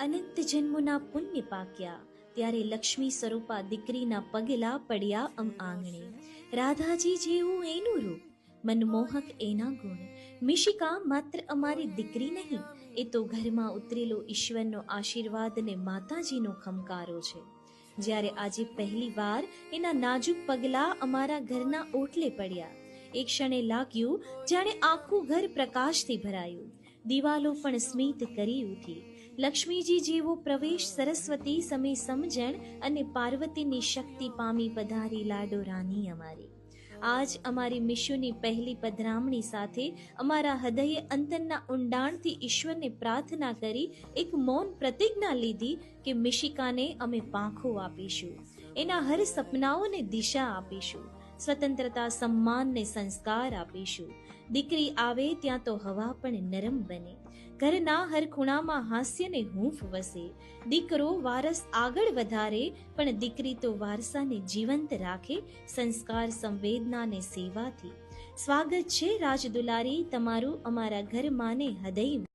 અનંત જન્મોના પુણ્ય પાક્યા, ત્યારે લક્ષ્મી સ્વરૂપા દીકરીના પગલા પડ્યા આંગણે. રાધાજી જેવું એનું રૂપ, મનમોહક એના ગુણ. મિશિકા માત્ર અમારી દીકરી નહીં, એ તો ઘરમાં ઉતરેલો ઈશ્વરનો આશીર્વાદ ને માતાજીનો ખમકારો છે. જ્યારે આજે પહેલી વાર એના નાજુક પગલા અમારા ઘરના ઓટલે પડ્યા, એક ક્ષણે લાગ્યું જાણે આખું ઘર પ્રકાશથી ભરાયું, દિવાલો પણ સ્મિત કરી ઉઠી. લક્ષ્મીજી જેવો પ્રવેશ સરસ્વતી સમે સમજણ અને પાર્વતીની શક્તિ પામી પધારી લાડો રાની અમારી. આજ અમારી મિશુની પહેલી પધરામણી સાથે અમારા હૃદયે અંતરના ઊંડાણથી ઈશ્વરને પ્રાર્થના કરી એક મૌન પ્રતિજ્ઞા લીધી કે મિશિકાને અમે પાંખો આપીશું, એના હર સપનાઓને દિશા આપીશું, સ્વતંત્રતા સન્માનને સંસ્કાર આપીશું. દીકરી આવે ત્યાં તો હવા પણ નરમ બને, ઘરના હર ખૂણામાં હાસ્યને હૂંફ વસે. દીકરો વારસ આગળ વધારે, પણ દીકરી તો વારસાને જીવંત રાખે સંસ્કાર, સંવેદના ને સેવાથી. સ્વાગત છે રાજદુલારી તમારું અમારા ઘર માને હૃદયમાં.